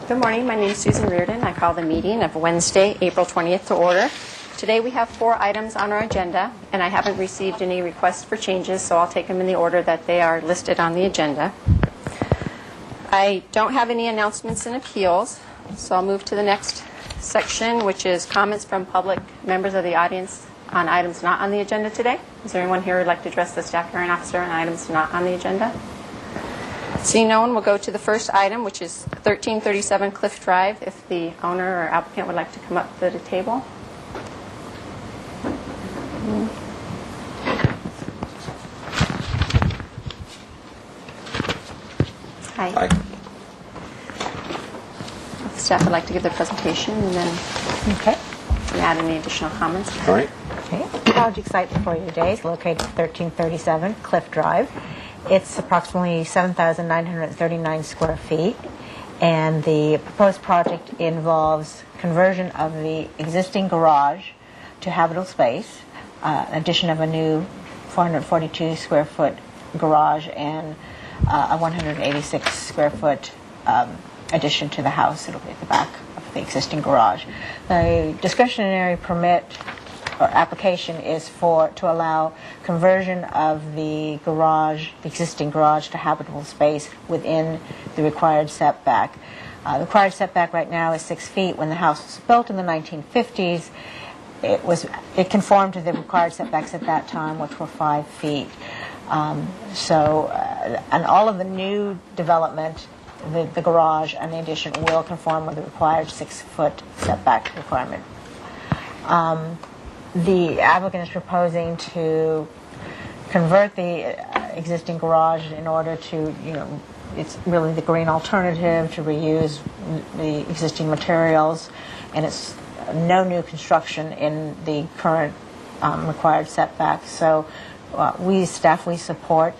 Good morning. My name is Susan Reardon. I call the meeting of Wednesday, April 20th to order. Today we have 4 items on our agenda, and I haven't received any requests for changes, so I'll take them in the order that they are listed on the agenda. I don't have any announcements and appeals, so I'll move to the next section, which is comments from public members of the audience on items not on the agenda today. Is there anyone here who would like to address the staff hearing officer on items not on the agenda? Seeing no one, we'll go to the first item, which is 1337 Cliff Drive. If the owner or applicant would like to come up to the table. Hi. Hi. If the staff would like to give their presentation and then add any additional comments. All right. Okay. Project site before you today is located at 1337 Cliff Drive. It's approximately 7,939 square feet, and the proposed project involves conversion of the existing garage to habitable space, addition of a new 442 square foot garage, and a 186 square foot addition to the house. It'll be at the back of the existing garage. The discretionary permit or application is to allow conversion of the garage, the existing garage, to habitable space within the required setback. The required setback right now is 6 feet. When the house was built in the 1950s, it conformed to the required setbacks at that time, which were 5 feet. And all of the new development, the garage and the addition will conform with the required 6-foot setback requirement. The applicant is proposing to convert the existing garage in order to, it's really the green alternative to reuse the existing materials, and it's no new construction in the current required setback. So we support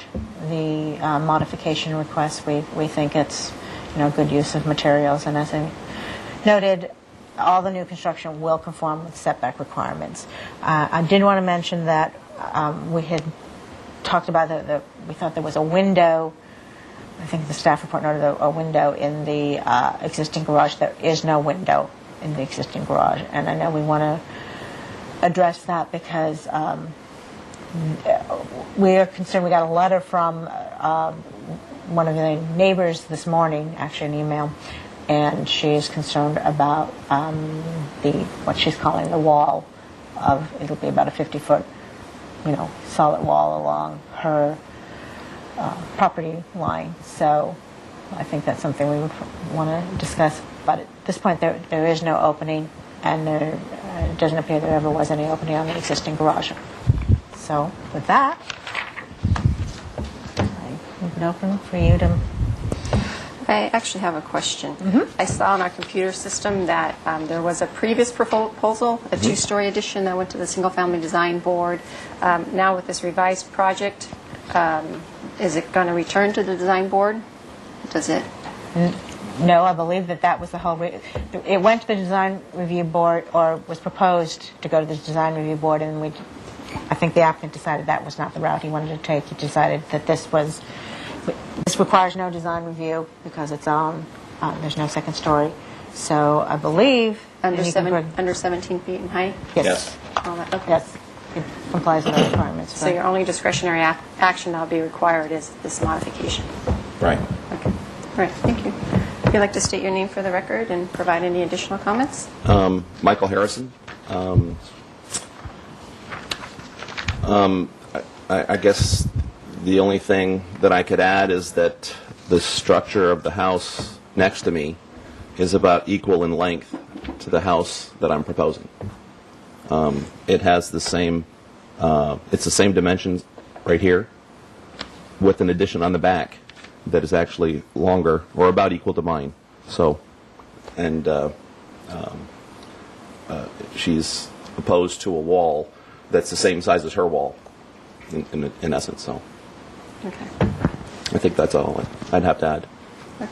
the modification request. We think it's good use of materials, and as I noted, all the new construction will conform with setback requirements. I did want to mention that we had talked about we thought there was a window. I think the staff report noted a window in the existing garage. There is no window in the existing garage, and I know we want to address that because we are concerned. We got a letter from one of the neighbors this morning, actually an email, and she is concerned about what she's calling the wall of, it'll be about a 50-foot, solid wall along her property line. So I think that's something we would want to discuss. But at this point, there is no opening, and there doesn't appear there ever was any opening on the existing garage. So with that, I leave it open for you to... I actually have a question. I saw in our computer system that there was a previous proposal, a two-story addition that went to the single-family design board. Now with this revised project, is it going to return to the design board? Does it? No, I believe that was the whole... It went to the design review board, or was proposed to go to the design review board, and I think the applicant decided that was not the route he wanted to take. He decided that this requires no design review because it's there's no second story. So I believe... Under 17 feet in height? Yes. All that, okay. Yes. It complies with the requirements. So your only discretionary action that will be required is this modification? Right. Okay. All right. Thank you. If you'd like to state your name for the record and provide any additional comments? Michael Harrison. I guess the only thing that I could add is that the structure of the house next to me is about equal in length to the house that I'm proposing. It has the same, it's the same dimensions right here, with an addition on the back that is actually longer or about equal to mine. So, and she's opposed to a wall that's the same size as her wall, in essence. So, Okay. I think that's all I'd have to add. Okay.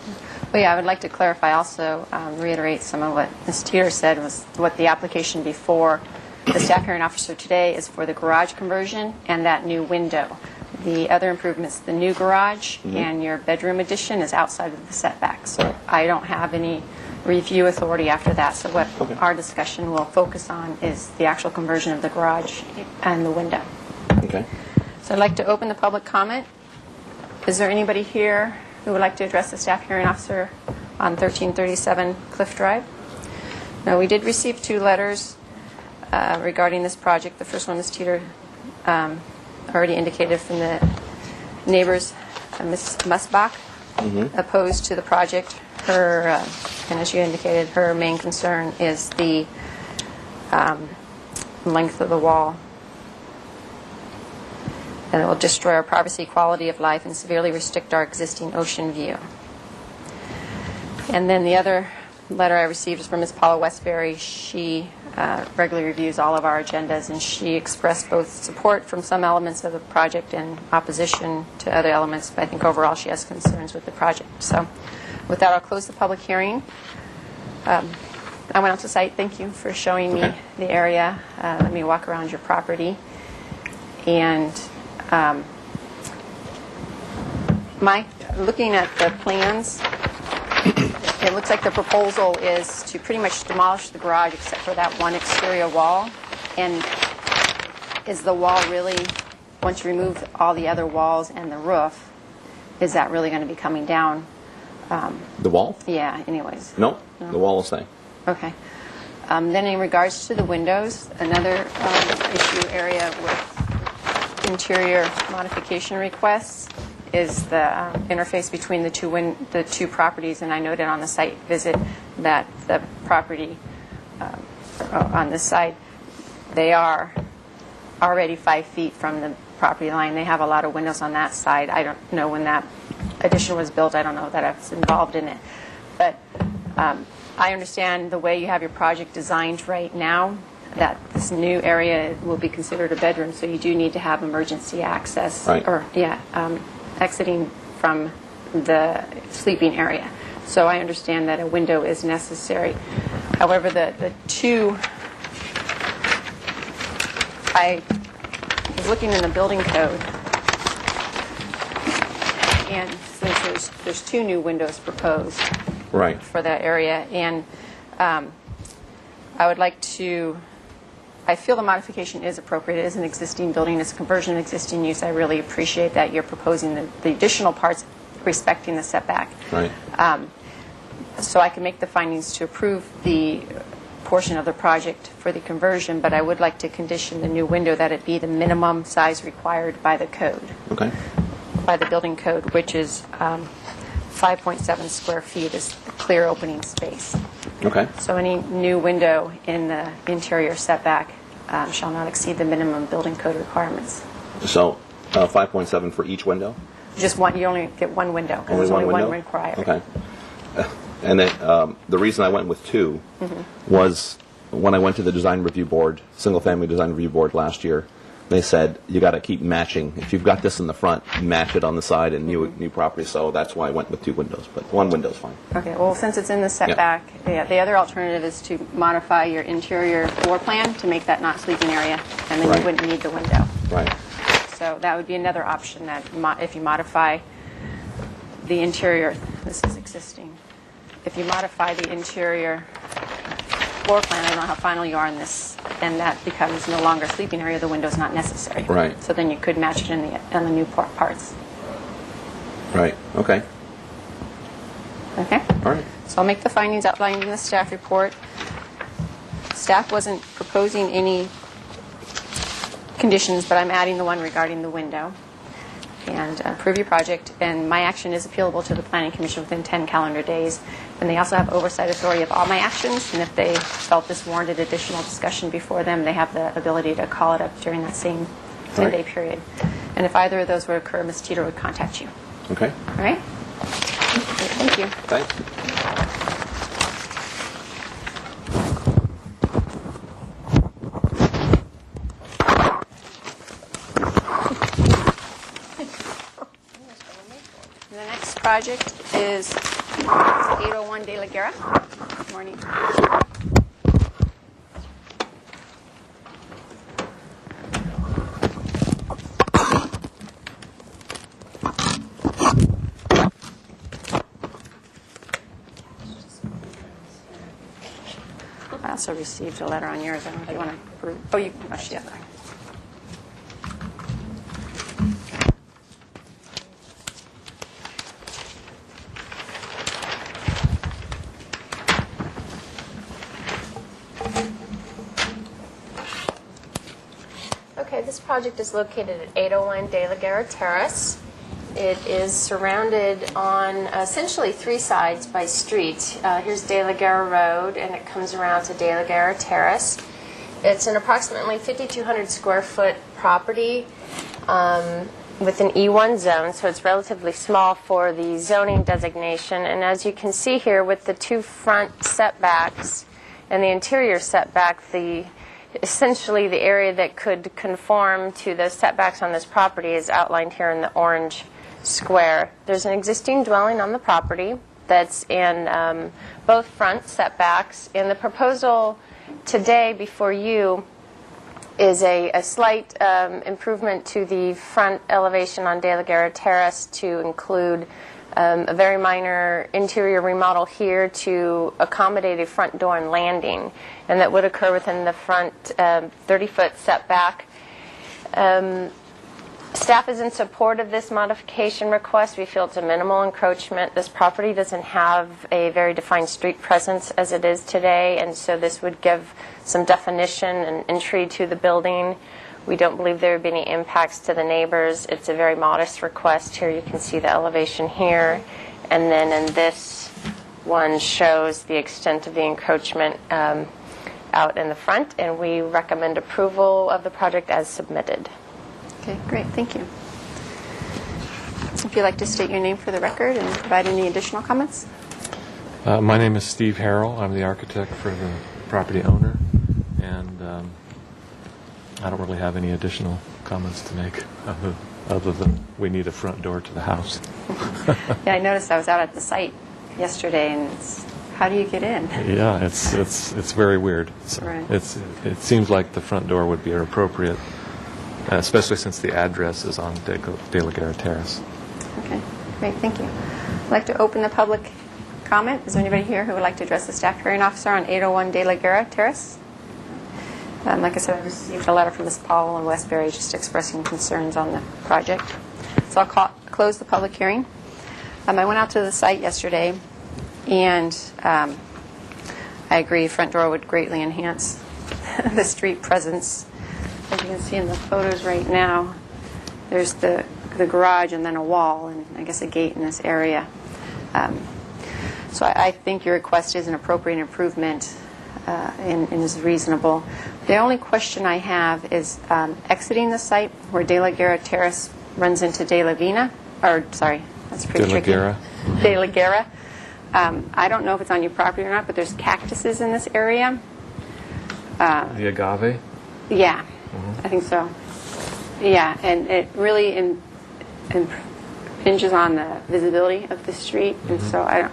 Well, yeah, I would like to clarify also, reiterate some of what Ms. Teeter said was what the application before the staff hearing officer today is for the garage conversion and that new window. The other improvements, the new garage and your bedroom addition is outside of the setback. So I don't have any review authority after that. So what our discussion will focus on is the actual conversion of the garage and the window. Okay. So I'd like to open the public comment. Is there anybody here who would like to address the staff hearing officer on 1337 Cliff Drive? No, we did receive 2 letters regarding this project. The first one, Ms. Teeter already indicated from the neighbors, Ms. Musbach, opposed to the project. Her, and as you indicated, her main concern is the length of the wall. And it will destroy our privacy, quality of life, and severely restrict our existing ocean view. And then the other letter I received is from Ms. Paula Westbury. She regularly reviews all of our agendas, and she expressed both support from some elements of the project and opposition to other elements, but I think overall she has concerns with the project. So with that, I'll close the public hearing. I went out to site. Thank you for showing me the area. Let me walk around your property. And looking at the plans, it looks like the proposal is to pretty much demolish the garage except for that one exterior wall. And is the wall really, once you remove all the other walls and the roof, is that really going to be coming down? The wall? Yeah, anyways. No, the wall will stay. Okay. Then in regards to the windows, another issue area with interior modification requests is the interface between the two properties, and I noted on the site visit that the property on this side, they are already 5 feet from the property line. They have a lot of windows on that side. I don't know when that addition was built. I don't know that I was involved in it. But I understand the way you have your project designed right now, that this new area will be considered a bedroom, so you do need to have emergency access, right. Exiting from the sleeping area. So I understand that a window is necessary. However, the two, I was looking in the building code, and since there's 2 new windows proposed Right. for that area, and I would like to I feel the modification is appropriate. It is an existing building. It's a conversion of existing use. I really appreciate that you're proposing the additional parts respecting the setback. Right. So I can make the findings to approve the portion of the project for the conversion, but I would like to condition the new window that it be the minimum size required by the code, Okay. by the building code, which is 5.7 square feet is the clear opening space. Okay. So any new window in the interior setback shall not exceed the minimum building code requirements. So 5.7 for each window? Just one, you only get one window, because there's only one required. Okay. And then the reason I went with two was when I went to the design review board, single-family design review board last year, they said you got to keep matching. If you've got this in the front, match it on the side and new property. So that's why I went with two windows, but one window's fine. Okay, well, since it's in the setback, the other alternative is to modify your interior floor plan to make that not sleeping area, and then Right. you wouldn't need the window. Right. So that would be another option, that if you modify the interior, this is existing. If you modify the interior floor plan, I don't know how final you are in this, and that becomes no longer a sleeping area, the window's not necessary. Right. So then you could match it in the new parts. Right. Okay. Okay? All right. So I'll make the findings outlined in the staff report. Staff wasn't proposing any conditions, but I'm adding the one regarding the window. And approve your project, and my action is appealable to the Planning Commission within 10 calendar days. And they also have oversight authority of all my actions, and if they felt this warranted additional discussion before them, they have the ability to call it up during that same 10-day period. And if either of those would occur, Ms. Teeter would contact you. Okay. All right? Okay, thank you. Thanks. The next project is 801 De La Guerra. Good morning. I also received a letter on yours. I don't know if you want to approve. Oh, you. Oh, she has that. Okay, this project is located at 801 De La Guerra Terrace. It is surrounded on essentially three sides by streets. Here's De La Guerra Road, and it comes around to De La Guerra Terrace. It's an approximately 5,200 square foot property with an E1 zone, so it's relatively small for the zoning designation. And as you can see here, with the two front setbacks and the interior setback, essentially the area that could conform to the setbacks on this property is outlined here in the orange square. There's an existing dwelling on the property that's in both front setbacks, and the proposal today before you is a slight improvement to the front elevation on De La Guerra Terrace to include a very minor interior remodel here to accommodate a front door and landing, and that would occur within the front 30-foot setback. Staff is in support of this modification request. We feel it's a minimal encroachment. This property doesn't have a very defined street presence as it is today, and so this would give some definition and entry to the building. We don't believe there would be any impacts to the neighbors. It's a very modest request. Here you can see the elevation here, and then in this one shows the extent of the encroachment out in the front, and we recommend approval of the project as submitted. Okay, great, thank you. If you'd like to state your name for the record and provide any additional comments? My name is Steve Harrell. I'm the architect for the property owner, and I don't really have any additional comments to make other than we need a front door to the house. Yeah, I noticed I was out at the site yesterday, and how do you get in? Yeah, it's very weird. So Right. it seems like the front door would be appropriate, especially since the address is on De La Guerra Terrace. Okay, great, thank you. I'd like to open the public comment. Is there anybody here who would like to address the staff hearing officer on 801 De La Guerra Terrace? Like I said, I received a letter from Ms. Powell in Westbury just expressing concerns on the project. So I'll close the public hearing. I went out to the site yesterday, and I agree, front door would greatly enhance the street presence. As you can see in the photos right now, there's the garage and then a wall and I guess a gate in this area. So I think your request is an appropriate improvement and is reasonable. The only question I have is exiting the site where De La Guerra Terrace runs into De La Vina, or sorry, that's pretty De La tricky. Guerra. De La Guerra. I don't know if it's on your property or not, but there's cactuses in this area. The agave? Yeah, I think so. Yeah, and it really impinges on the visibility of the street, and so I don't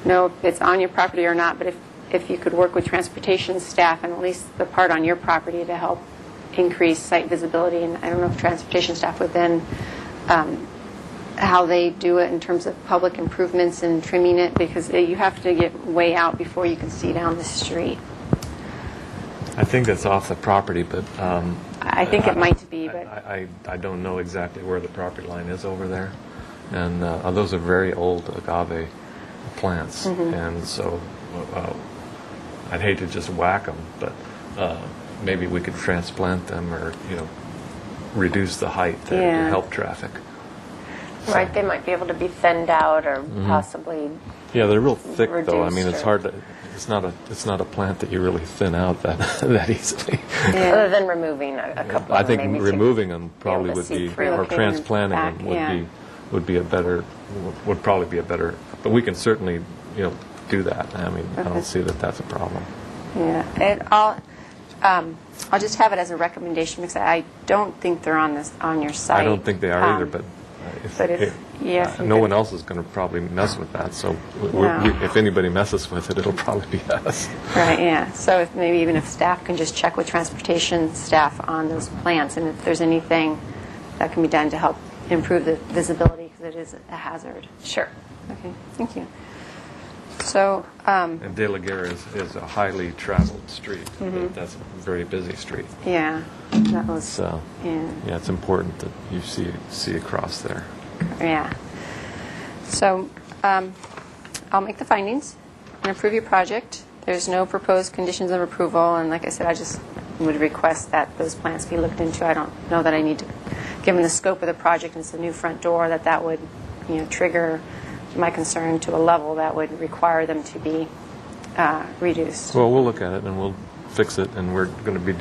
know if it's on your property or not, but if you could work with transportation staff and at least the part on your property to help increase site visibility, and I don't know if transportation staff would then, how they do it in terms of public improvements and trimming it, because you have to get way out before you can see down the street. I think that's off the property, but I think it might be, but I don't know exactly where the property line is over there. And those are very old agave plants, and so I'd hate to just whack them, but maybe we could transplant them, or reduce the height to Yeah. help traffic. Right, they might be able to be thinned out or possibly. Yeah, they're real thick though. I mean, Reduced it's or- hard to. It's not a plant that you really thin out that easily. Other than removing a couple. I think maybe to removing them be probably able to would see be, through. or Relocating transplanting back, them yeah. would probably be a better. But we can certainly do that. I mean, I don't see that that's a problem. yeah, I'll just have it as a recommendation because I don't think they're on your site. I don't think they are either, but but if you no could- one else is going to probably mess with that. So No. if anybody messes with it, it'll probably be us. Right, yeah. So if maybe even if staff can just check with transportation staff on those plants, and if there's anything that can be done to help improve the visibility, because it is a hazard. Sure. Okay, thank you. So, And De La Guerra is a highly traveled street. That's a very busy street. yeah, that was, So yeah, it's important that you see across there. yeah. So, I'll make the findings and approve your project. There's no proposed conditions of approval, and like I said, I just would request that those plants be looked into. I don't know that I need to, given the scope of the project, and it's a new front door, that would, trigger my concern to a level that would require them to be reduced. Well, we'll look at it and we'll fix it, and we're going to be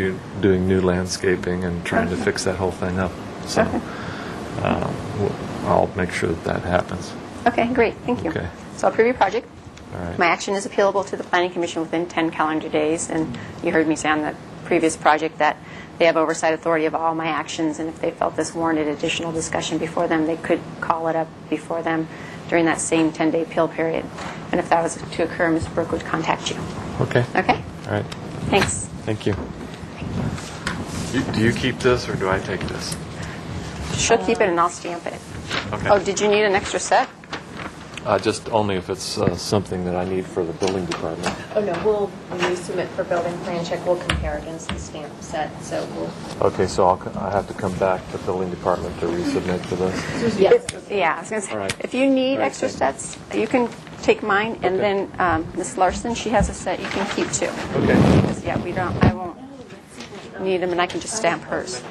doing new landscaping and trying to fix that whole thing up. So I'll make sure that happens. Okay, great, thank you. Okay. So I'll approve your project. All right. My action is appealable to the Planning Commission within 10 calendar days, and you heard me say on the previous project that they have oversight authority of all my actions, and if they felt this warranted additional discussion before them, they could call it up before them during that same 10-day appeal period. And if that was to occur, Ms. Brooke would contact you. Okay. Okay? All right. Thanks. Thank you. Do you keep this, or do I take this? She'll keep it and I'll stamp it. Okay. Oh, did you need an extra set? Just only if it's something that I need for the building department. Oh, no, when we submit for building plan check, we'll compare against the stamp set, so we'll. Okay, so I have to come back to building department to resubmit for this? Yes. Yeah, I was going to say, All right. if you need All right, extra thank sets, you can take mine, and Okay. then Ms. Larson, she has a set you can keep too. Okay. Because, yeah, I won't need them, and I can just stamp hers.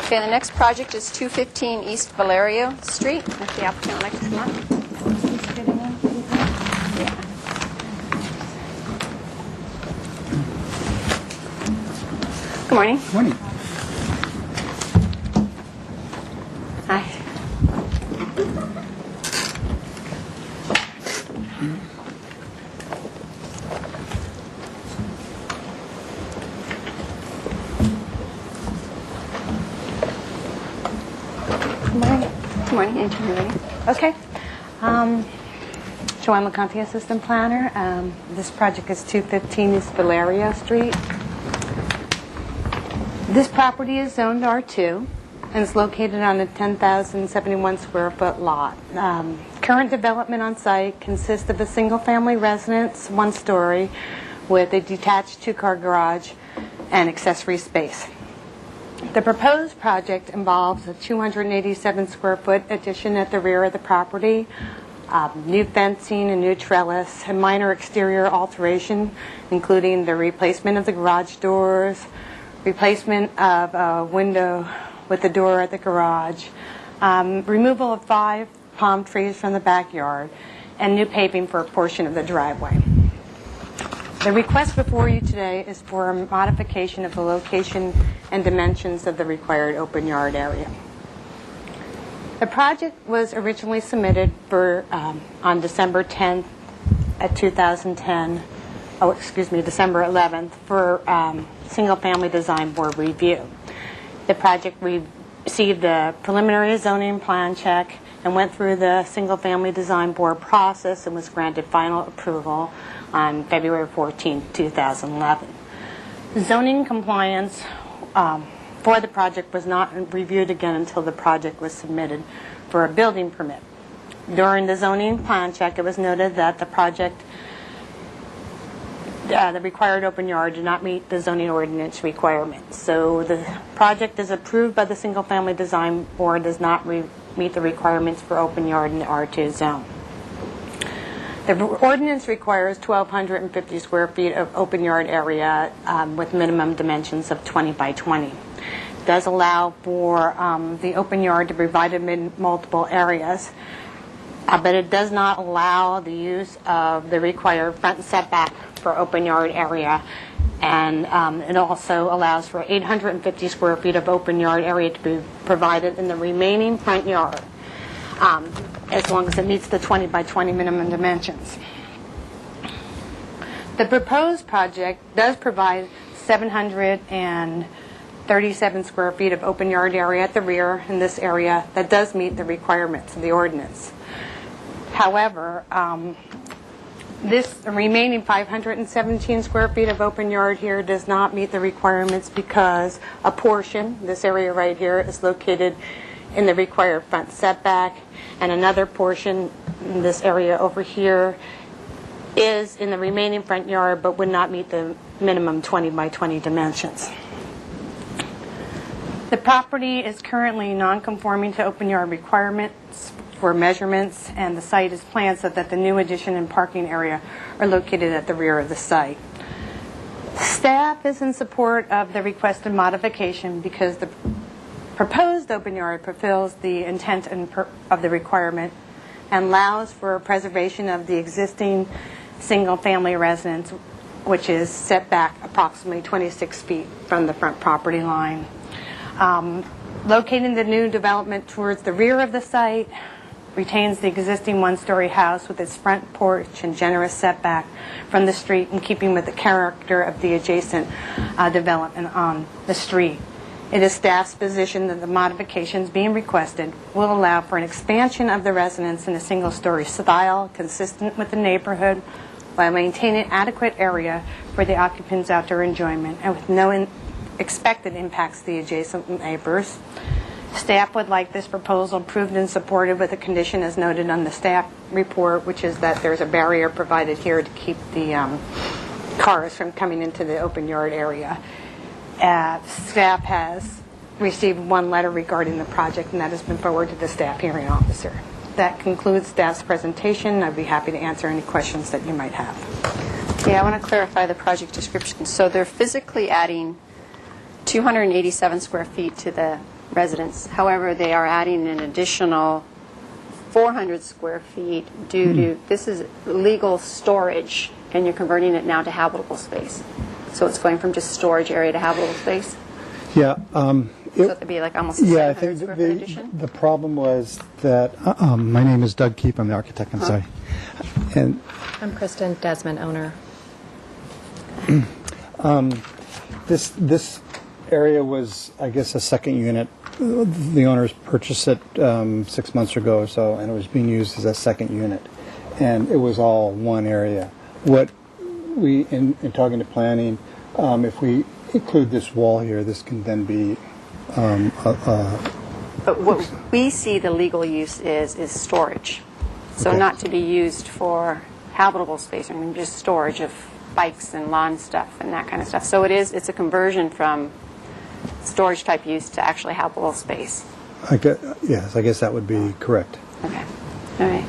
Okay, the next project is 215 East Valerio Street. If the applicant would like to come up. Yeah. Good morning. Morning. Hi. Good morning. Good morning, engineer ready? Okay. Joanne LeConte, Assistant Planner. This project is 215 East Valerio Street. This property is zoned R2 and is located on a 10,071 square foot lot. current development on site consists of a single-family residence, 1-story, with a detached 2-car garage and accessory space. The proposed project involves a 287-square-foot addition at the rear of the property, new fencing, a new trellis, a minor exterior alteration, including the replacement of the garage doors, replacement of a window with the door at the garage, removal of 5 palm trees from the backyard, and new paving for a portion of the driveway. The request before you today is for a modification of the location and dimensions of the required open yard area. The project was originally submitted for on December 10th at 2010, December 11th for single-family design board review. The project received the preliminary zoning plan check and went through the single-family design board process and was granted final approval on February 14, 2011. Zoning compliance for the project was not reviewed again until the project was submitted for a building permit. During the zoning plan check, it was noted that the project, the required open yard did not meet the zoning ordinance requirements. So the project is approved by the Single Family Design Board, does not meet the requirements for open yard in the R2 zone. The ordinance requires 1,250 square feet of open yard area with minimum dimensions of 20 by 20. It does allow for the open yard to be divided in multiple areas, but it does not allow the use of the required front setback for open yard area, and it also allows for 850 square feet of open yard area to be provided in the remaining front yard, as long as it meets the 20 by 20 minimum dimensions. The proposed project does provide 737 square feet of open yard area at the rear in this area that does meet the requirements of the ordinance. However, this remaining 517 square feet of open yard here does not meet the requirements because a portion, this area right here, is located in the required front setback, and another portion in this area over here is in the remaining front yard but would not meet the minimum 20 by 20 dimensions. The property is currently non-conforming to open yard requirements for measurements, and the site is planned so that the new addition and parking area are located at the rear of the site. Staff is in support of the requested modification because the proposed open yard fulfills the intent of the requirement and allows for preservation of the existing single-family residence, which is set back approximately 26 feet from the front property line. Locating the new development towards the rear of the site retains the existing 1-story house with its front porch and generous setback from the street, in keeping with the character of the adjacent development on the street. It is staff's position that the modifications being requested will allow for an expansion of the residence in a single-story style consistent with the neighborhood while maintaining adequate area for the occupants' outdoor enjoyment and with no expected impacts to the adjacent neighbors. Staff would like this proposal approved and supported with a condition as noted on the staff report, which is that there's a barrier provided here to keep the cars from coming into the open yard area. Staff has received 1 letter regarding the project, and that has been forwarded to the staff hearing officer. That concludes staff's presentation. I'd be happy to answer any questions that you might have. Yeah, I want to clarify the project description. So they're physically adding 287 square feet to the residence. However, they are adding an additional 400 square feet due to, this is legal storage, and you're converting it now to habitable space. So it's going from just storage area to habitable space? Yeah. So it'd be like almost a Yeah, I 700 think square foot addition? the problem was that, my name is Doug Keep, I'm the architect, I'm sorry. And I'm Kristen Desmond, owner. this area was, I guess, a second unit. The owners purchased it 6 months ago or so, and it was being used as a second unit. And it was all one area. What we, in talking to planning, if we include this wall here, this can then be But what we see the legal use is storage. So Okay. not to be used for habitable space, I mean, just storage of bikes and lawn stuff and that kind of stuff. So it's a conversion from storage type use to actually habitable space. Yes, I guess that would be correct. Okay. All right.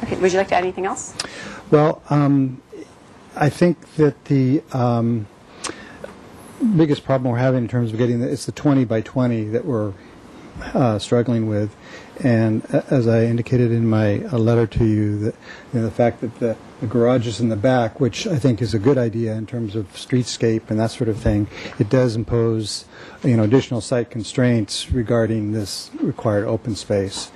Okay. Would you like to add anything else? Well, I think that the biggest problem we're having in terms of getting it's the 20 by 20 that we're struggling with, and as I indicated in my letter to you, that the fact that the garage is in the back, which I think is a good idea in terms of streetscape and that sort of thing, it does impose additional site constraints regarding this required open space,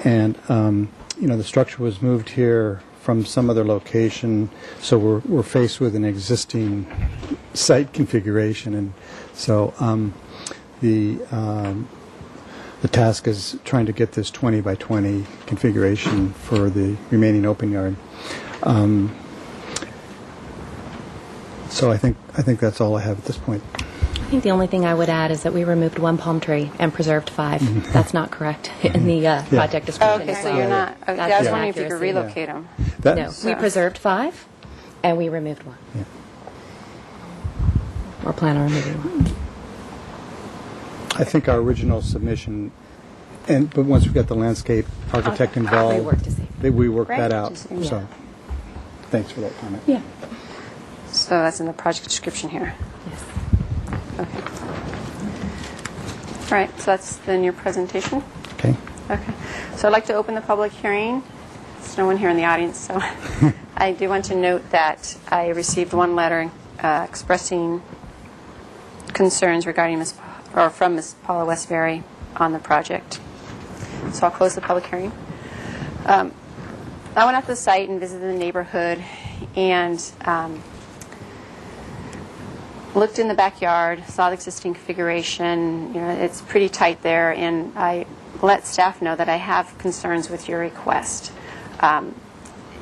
and the structure was moved here from some other location, so we're faced with an existing site configuration, and so the task is trying to get this 20 by 20 configuration for the remaining open yard. So I think that's all I have at this point. I think the only thing I would add is that we removed one palm tree and preserved 5. That's not correct in the project description. Okay, as so well. you're not. I That's was an wondering if you could accuracy. relocate them. No, we preserved 5 and we removed 1. Yeah. Or plan on removing 1. I think our original submission, but once we got the landscape architect involved, We worked to see. we worked Great. that out. Just- So, thanks for that comment. Yeah. So that's in the project description here. Yes. Okay. All right, so that's then your presentation. Okay. Okay. So I'd like to open the public hearing. There's no one here in the audience, so I do want to note that I received one letter expressing concerns regarding from Ms. Paula Westbury on the project. So I'll close the public hearing. I went out to the site and visited the neighborhood and looked in the backyard, saw the existing configuration. It's pretty tight there, and I let staff know that I have concerns with your request.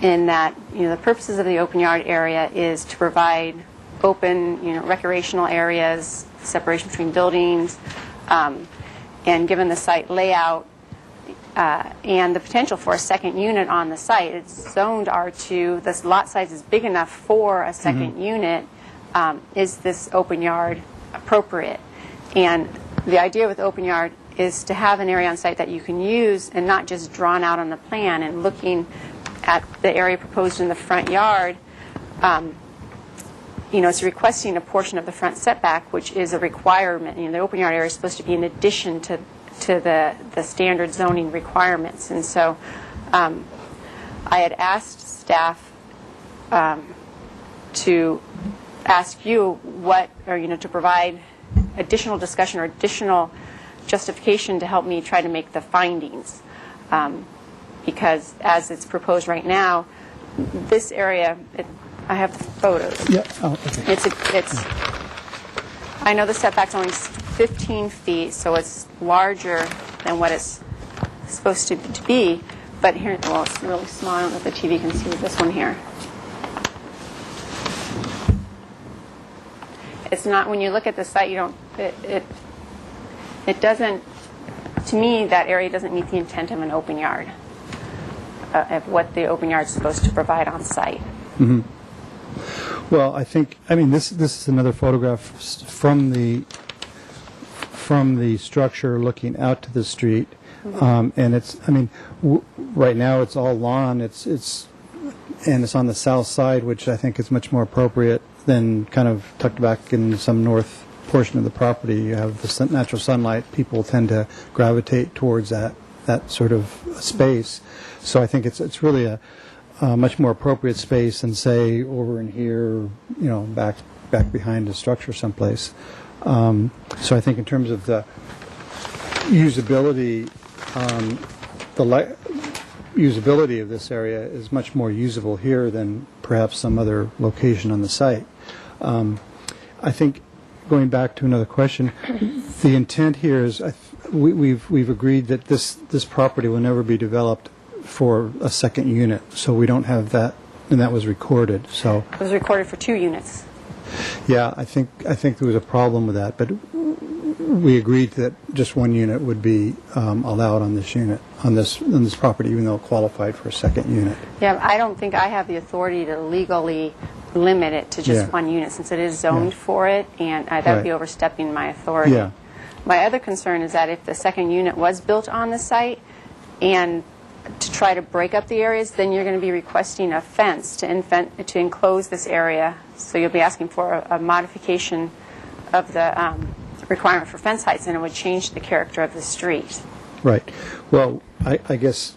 In that, the purposes of the open yard area is to provide open, recreational areas, separation between buildings, and given the site layout and the potential for a second unit on the site, it's zoned R2. This lot size is big enough for a second unit. Is this open yard appropriate? And the idea with open yard is to have an area on site that you can use and not just drawn out on the plan. And looking at the area proposed in the front yard, it's requesting a portion of the front setback, which is a requirement. The open yard area is supposed to be in addition to the standard zoning requirements. And so I had asked staff to ask you to provide additional discussion or additional justification to help me try to make the findings. Because as it's proposed right now, this area, I have the photos. Yeah. Oh, okay. I know the setback's only 15 feet, so it's larger than what it's supposed to be. But here, well, it's really small. I don't know if the TV can see this one here. It's not, when you look at the site, it doesn't, to me, that area doesn't meet the intent of an open yard, of what the open yard is supposed to provide on site. Mm-hmm. Well, this is another photograph from the structure looking out to the street, and it's, right now it's all lawn. It's on the south side, which I think is much more appropriate than kind of tucked back in some north portion of the property. You have the natural sunlight. People tend to gravitate towards that sort of space. So I think it's really a much more appropriate space than, say, over in here, back behind the structure someplace. So I think in terms of the usability, usability of this area is much more usable here than perhaps some other location on the site. I think, going back to another question, the intent here is we've agreed that this property will never be developed for a second unit, so we don't have that, and that was recorded. So It was recorded for 2 units. yeah, I think there was a problem with that, but we agreed that just one unit would be allowed on this unit, on this property, even though it qualified for a second unit. Yeah, I don't think I have the authority to legally limit it to just Yeah. one unit, since it is zoned Yeah. for it, and that would be Right. overstepping my authority. Yeah. My other concern is that if the second unit was built on the site, and to try to break up the areas, then you're going to be requesting a fence to enclose this area. So you'll be asking for a modification of the requirement for fence heights, and it would change the character of the street. Right. Well, I guess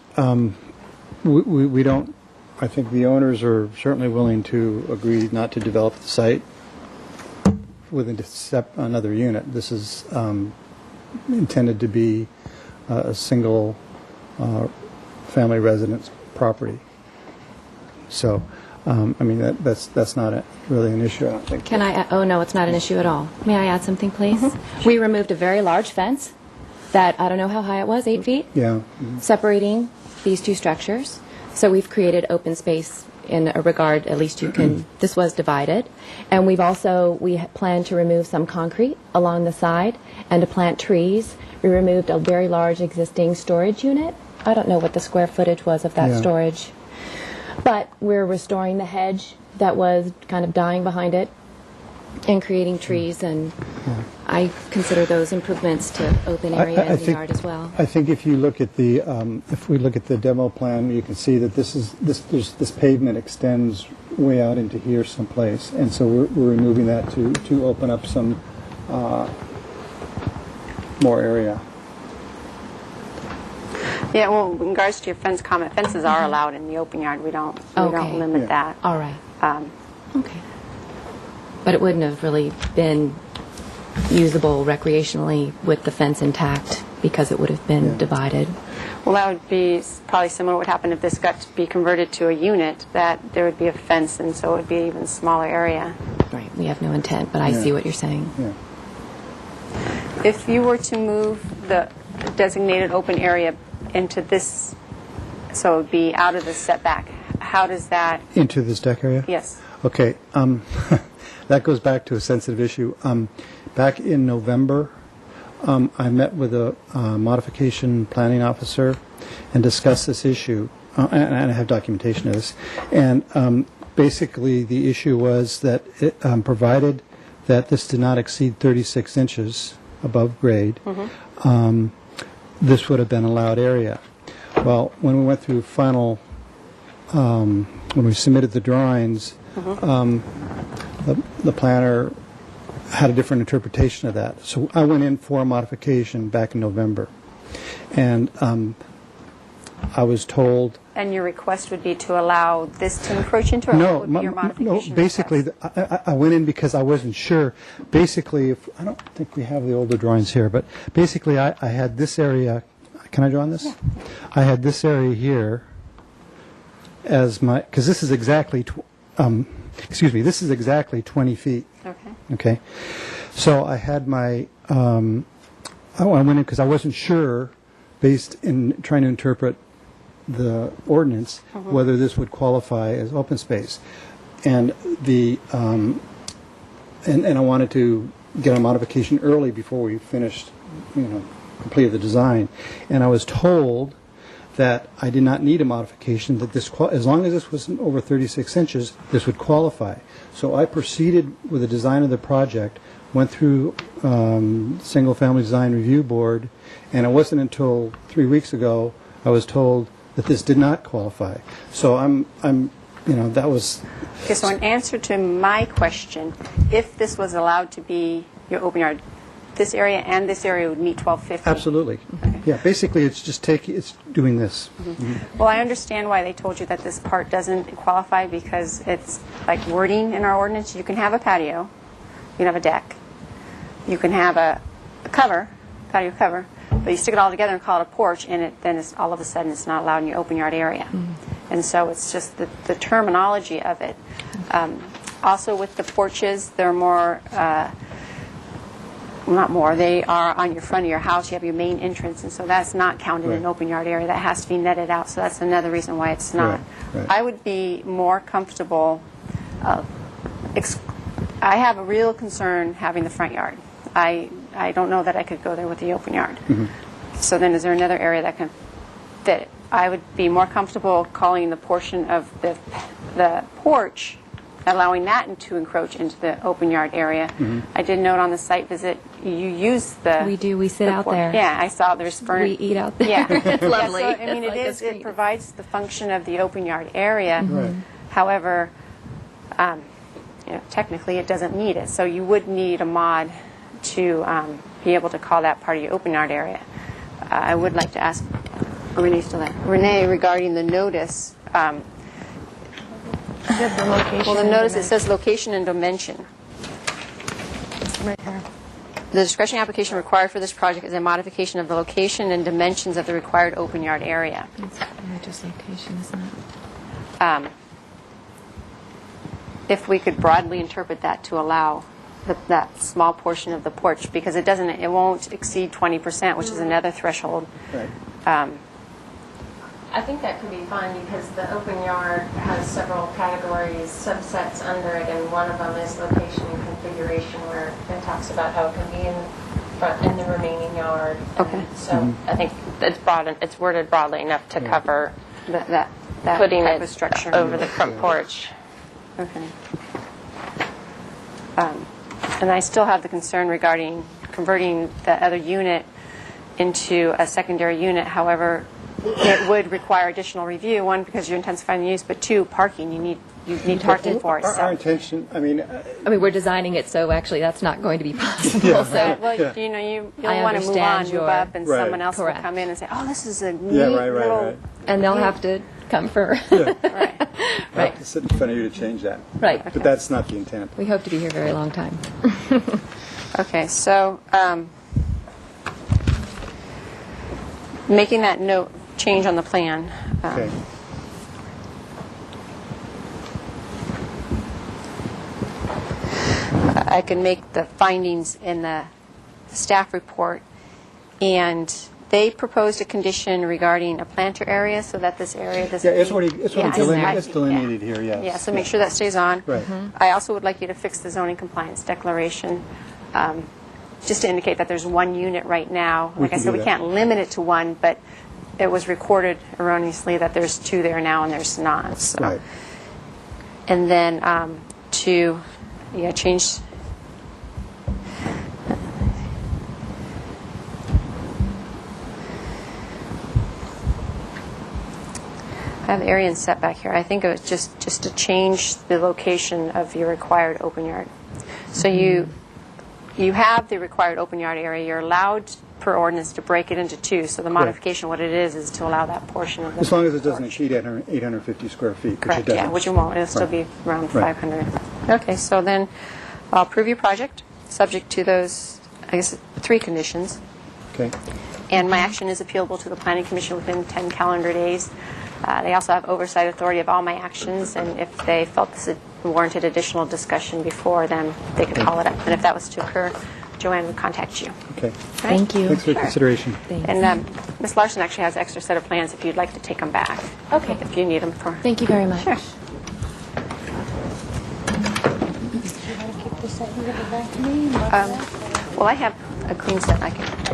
we don't, I think the owners are certainly willing to agree not to develop the site with another unit. This is intended to be a single family residence property. So, I mean, that's not really an issue, I don't think. Can I, oh no, it's not an issue at all. May I add something, please? We removed a very large fence that, I don't know how high it was, 8 feet? Yeah. Separating these two structures. So we've created open space in a regard, at least you can, this was divided. And we plan to remove some concrete along the side and to plant trees. We removed a very large existing storage unit. I don't know what the square footage was of that Yeah. storage. But we're restoring the hedge that was kind of dying behind it and creating trees, and I consider those improvements to open area in the yard as well. I think if you look at the, if we look at the demo plan, you can see that this pavement extends way out into here someplace, and so we're removing that to open up some more area. Yeah, well, in regards to your fence comment, fences are allowed in the open yard. We don't Okay. limit Yeah. that. All right. Okay. But it wouldn't have really been usable recreationally with the fence intact because it would have been Yeah. divided. Well, that would be probably similar to what happened if this got to be converted to a unit, that there would be a fence, and so it would be an even smaller area. Right. We have no intent, but I Yeah. see what you're saying. Yeah. If you were to move the designated open area into this, so it would be out of the setback, how does that, Into this deck area? yes. Okay, that goes back to a sensitive issue. Back in November, I met with a modification planning officer and discussed this issue, and I have documentation of this. And basically, the issue was that it, provided that this did not exceed 36 inches above grade, this would have been allowed area. Well, when we went through final, when we submitted the drawings, the planner had a different interpretation of that. So I went in for a modification back in November. And I was told, And your request would be to allow this to encroach into it? or no, what would be your modification no, basically, request? I went in because I wasn't sure. Basically, I don't think we have the older drawings here, but basically I had this area, can I draw on this? I had this area here as my, because this is exactly, this is exactly 20 feet. Okay. Okay, so I had my, I went in because I wasn't sure, based in trying to interpret the ordinance, whether this would qualify as open space. And the, and I wanted to get a modification early before we finished, completed the design. And I was told that I did not need a modification, that this, as long as this was over 36 inches, this would qualify. So I proceeded with the design of the project, went through Single Family Design Review Board, and it wasn't until 3 weeks ago I was told that this did not qualify. So I'm that was... Okay, so in answer to my question, if this was allowed to be your open yard, this area and this area would meet 1250? Absolutely. Yeah, basically it's just it's doing this. Well, I understand why they told you that this part doesn't qualify, because it's like wording in our ordinance. You can have a patio, you can have a deck, you can have a cover, patio cover, but you stick it all together and call it a porch, and then it's, all of a sudden it's not allowed in your open yard area. And so it's just the terminology of it. Also with the porches, they're more... not more. They are on your front of your house. You have your main entrance, and so that's not counted in Right. an open yard area. That has to be netted out, so that's another reason why it's not. Right. I would be more comfortable. I have a real concern having the front yard. I I don't know that I could go there with the open yard. So then is there another area that can fit it? I would be more comfortable calling the portion of the porch, allowing that to encroach into the open yard area. I did note on the site visit, you use the... We do. We sit the out porch. there. Yeah, I saw there's furniture. We eat out there. Yeah. It's lovely. Yeah, so, I mean, It's like a it screen. provides the function of the open yard area. Right. However, technically it doesn't need it. So you would need a mod to be able to call that part of your open yard area. I would like to ask Renee still there. Renee, regarding the notice. Well, the notice, it says location and dimension. Right there. The discretionary application required for this project is a modification of the location and dimensions of the required open yard area. It's just location, isn't it? If we could broadly interpret that to allow that small portion of the porch, because it won't exceed 20%, which is another threshold. Right. I think that could be fine because the open yard has several categories, subsets under it, and one of them is location and configuration, where it talks about how it can be in the remaining yard. Okay. And so I think it's worded broadly enough to cover that putting type it of structure over the front porch. Okay. And I still have the concern regarding converting the other unit into a secondary unit. However, it would require additional review. One, because you're intensifying the use, but two, parking. You need parking for it. Our So. intention, I mean, We're designing it so actually that's not going to be possible. So Well, Yeah. you'll I want to move understand move your- up, and Right. someone else Correct. will come in and say, "Oh, this is a neat yeah, right, little." and they'll have to come for Right. I have to sit in front of you to change that. right. But that's not the intent. We hope to be here a very long time. Okay, so making that note change on the plan. Okay. I can make the findings in the staff report, and they proposed a condition regarding a planter area so that this area doesn't... Yeah, it's already Yeah, it's delineated here, yes. Yeah, so make sure that stays on. Right. I also would like you to fix the zoning compliance declaration, just to indicate that there's one unit right now. We Like I can said, do we that. can't limit it to one, but it was recorded erroneously that there's two there now and there's not. So. Right. And then change... I have area and setback here. I think it was just to change the location of your required open yard. So you have the required open yard area. You're allowed per ordinance to break it into two. So the modification, what it is to allow that portion of the As long as it doesn't porch. exceed 850 square feet, which it Correct, doesn't. yeah, which it won't. It'll still Right. be around Right. 500. Okay, so then I'll approve your project, subject to those, I guess, 3 conditions. Okay. And my action is appealable to the Planning Commission within 10 calendar days. They also have oversight authority of all my actions, and if they felt this warranted additional discussion before, then they could call it up. And if that was to occur, Joanne would contact you. Okay. Thank you. Thanks for your consideration. Thanks. And Ms. Larson actually has an extra set of plans if you'd like to take them back. Okay. If you need them for... Thank you very much. Sure. Well, I have a clean set.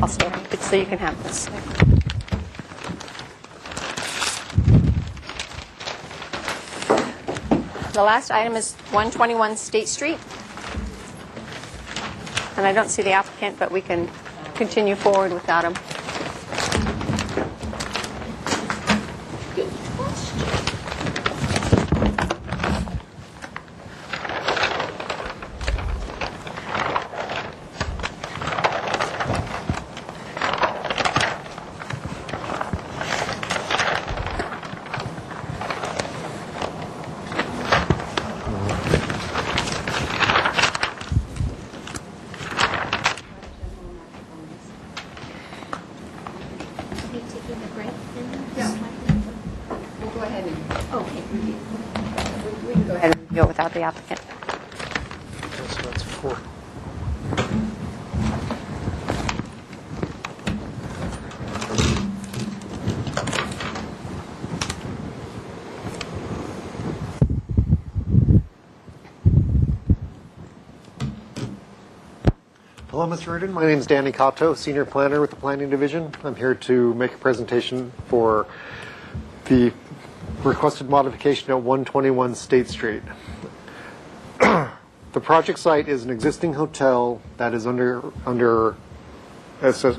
I'll stay. So you can have this. The last item is 121 State Street. And I don't see the applicant, but we can continue forward without him. We can go ahead and go without the applicant. So that's 4. Hello, Mr. Reardon. My name is Danny Cotto, Senior Planner with the Planning Division. I'm here to make a presentation for the requested modification at 121 State Street. The project site is an existing hotel that is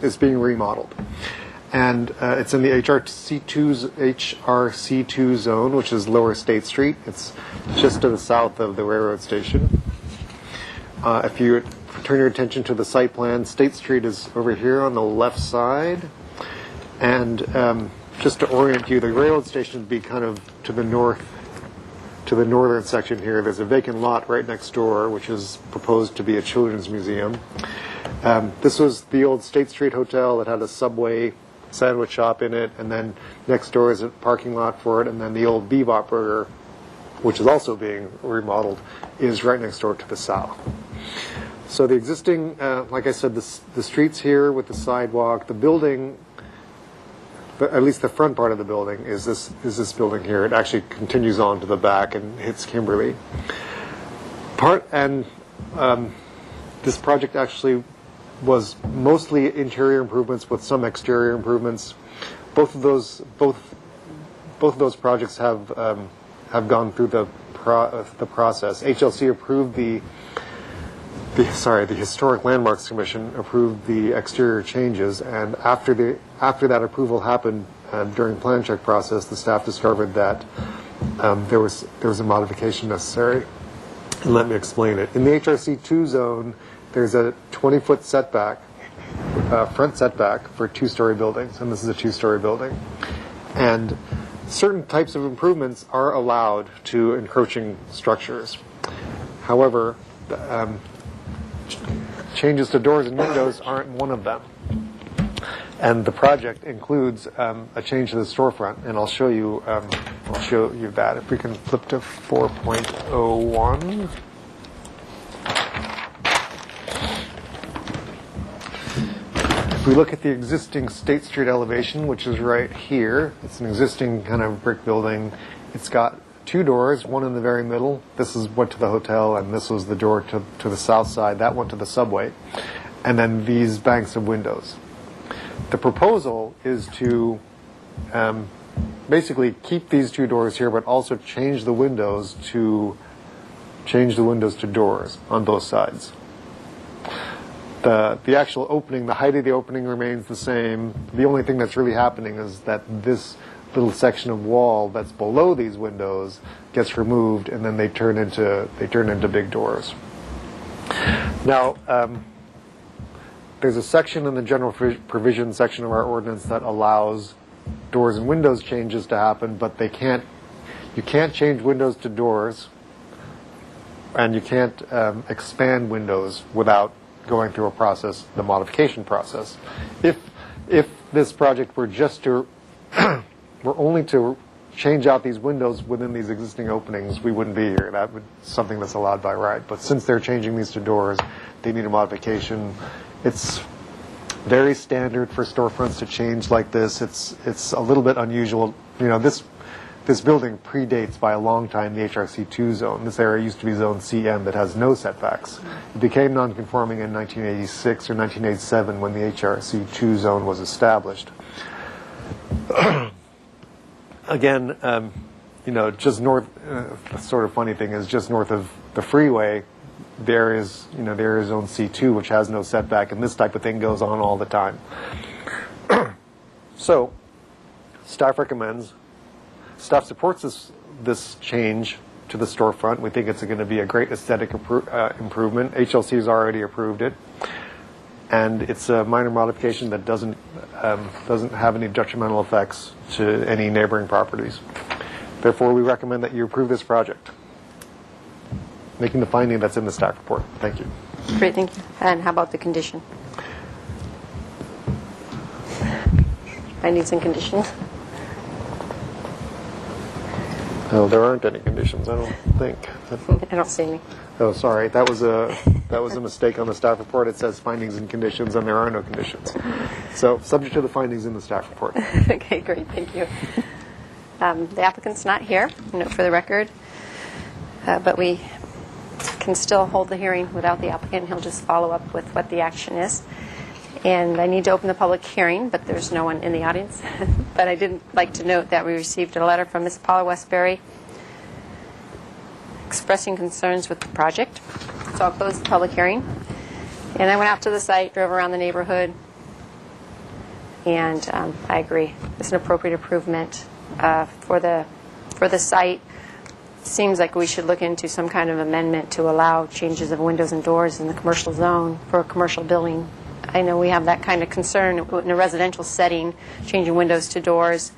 is being remodeled. And it's in the HRC2 zone, which is Lower State Street. It's just to the south of the railroad station. If you turn your attention to the site plan, State Street is over here on the left side. And just to orient you, the railroad station would be kind of to the north, to the northern section here. There's a vacant lot right next door, which is proposed to be a children's museum. This was the old State Street Hotel that had a Subway sandwich shop in it, and then next door is a parking lot for it, and then the old Bebop Burger, which is also being remodeled, is right next door to the south. So the existing, like I said, the streets here with the sidewalk, the building, at least the front part of the building is this building here. It actually continues on to the back and hits Kimberly. This project actually was mostly interior improvements with some exterior improvements. Both of those projects have gone through the process. HLC approved the Historic Landmarks Commission approved the exterior changes, and after that approval happened during plan check process, the staff discovered that there was a modification necessary. And let me explain it. In the HRC2 zone, there's a 20-foot setback, front setback for two-story buildings, and this is a two-story building. And certain types of improvements are allowed to encroaching structures. However, changes to doors and windows aren't one of them. And the project includes a change to the storefront, and I'll show you that. If we can flip to 4.01. If we look at the existing State Street elevation, which is right here, it's an existing kind of brick building. It's got two doors, one in the very middle. This went to the hotel, and this was the door to the south side. That went to the subway. And then these banks of windows. The proposal is to basically keep these two doors here, but also change the windows to doors on both sides. The actual opening, the height of the opening remains the same. The only thing that's really happening is that this little section of wall that's below these windows gets removed, and then they turn into big doors. Now, there's a section in the general provision section of our ordinance that allows doors and windows changes to happen, but you can't change windows to doors, and you can't expand windows without going through a process, the modification process. If this project were just to were only to change out these windows within these existing openings, we wouldn't be here. That would something that's allowed by right. But since they're changing these to doors, they need a modification. It's very standard for storefronts to change like this. It's a little bit unusual. You know, this building predates by a long time the HRC2 zone. This area used to be zone CM that has no setbacks. It became non-conforming in 1986 or 1987 when the HRC2 zone was established. Again, just north, sort of funny thing is just north of the freeway, there is zone C2, which has no setback, and this type of thing goes on all the time. So, staff supports this change to the storefront. We think it's going to be a great aesthetic improvement. HLC has already approved it, and it's a minor modification that doesn't have any detrimental effects to any neighboring properties. Therefore, we recommend that you approve this project, making the finding that's in the staff report. Thank you. Great, thank you. And how about the condition? Findings and conditions? No, there aren't any conditions, I don't think. I don't see any. Oh, sorry. That was a mistake on the staff report. It says findings and conditions, and there are no conditions. So, subject to the findings in the staff report. Okay, great, thank you. The applicant's not here, note for the record, but we can still hold the hearing without the applicant. He'll just follow up with what the action is. And I need to open the public hearing, but there's no one in the audience. But I did like to note that we received a letter from Ms. Paula Westbury expressing concerns with the project. So I'll close the public hearing. And I went out to the site, drove around the neighborhood, and I agree. It's an appropriate improvement for the site. Seems like we should look into some kind of amendment to allow changes of windows and doors in the commercial zone for a commercial building. I know we have that kind of concern in a residential setting, changing windows to doors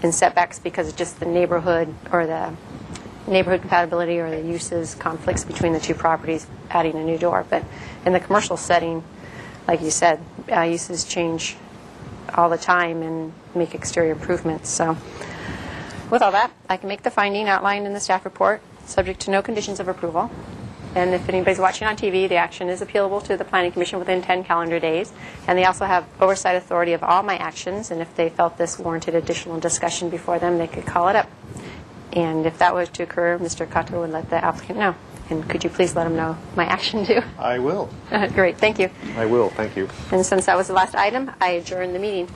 and setbacks because of just the neighborhood or the neighborhood compatibility or the uses conflicts between the two properties, adding a new door. But in the commercial setting, like you said, uses change all the time and make exterior improvements. So with all that, I can make the finding outlined in the staff report, subject to no conditions of approval. And if anybody's watching on TV, the action is appealable to the Planning Commission within 10 calendar days. And they also have oversight authority of all my actions. And if they felt this warranted additional discussion before them, they could call it up. And if that was to occur, Mr. Kato would let the applicant know. And could you please let him know my action too? I will. Great, thank you. I will. Thank you. And since that was the last item, I adjourn the meeting.